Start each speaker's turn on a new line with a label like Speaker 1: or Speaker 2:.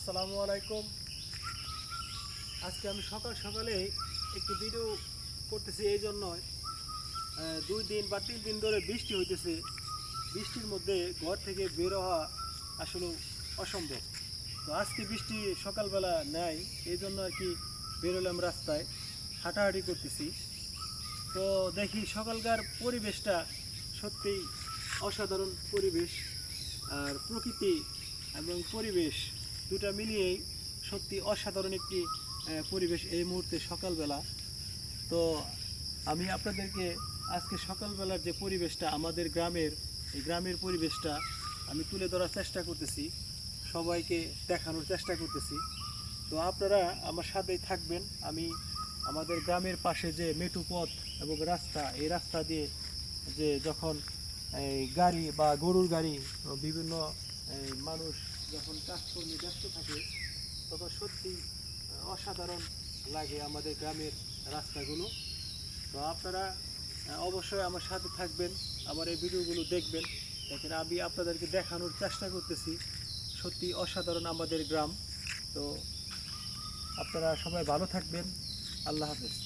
Speaker 1: আসসালামু আলাইকুম। আজকে আমি সকাল সকালে একটি ভিডিও করতেছি এই জন্যই 2 দিন বা 3 দিন ধরে বৃষ্টি হইতেছে। বৃষ্টির মধ্যে ঘর থেকে বের হওয়া আসলে অসম্ভব। তো আজকে বৃষ্টি সকালবেলা নাই, এই জন্য আর কি বেরোলাম রাস্তায়, হাঁটাহাঁটি করতেছি। তো দেখি সকালকার পরিবেশটা সত্যিই অসাধারণ পরিবেশ। আর প্রকৃতি এবং পরিবেশ দুটা মিলিয়েই সত্যি অসাধারণ একটি পরিবেশ এই মুহূর্তে সকালবেলা। তো আমি আপনাদেরকে আজকে সকালবেলার যে পরিবেশটা আমাদের গ্রামের, এই গ্রামের পরিবেশটা আমি তুলে ধরার চেষ্টা করতেছি, সবাইকে দেখানোর চেষ্টা করতেছি। তো আপনারা আমার সাথেই থাকবেন। আমি আমাদের গ্রামের পাশে যে মেঠু পথ এবং রাস্তা, এই রাস্তা দিয়ে যে যখন এই গাড়ি বা গরুর গাড়ি বিভিন্ন মানুষ যখন কাজকর্মে ব্যস্ত থাকে, তখন সত্যি অসাধারণ লাগে আমাদের গ্রামের রাস্তাগুলো। তো আপনারা অবশ্যই আমার সাথে থাকবেন, আমার এই ভিডিওগুলো দেখবেন। দেখেন আমি আপনাদেরকে দেখানোর চেষ্টা করতেছি, সত্যি অসাধারণ আমাদের গ্রাম। তো আপনারা সবাই ভালো থাকবেন। আল্লাহ হাফেজ।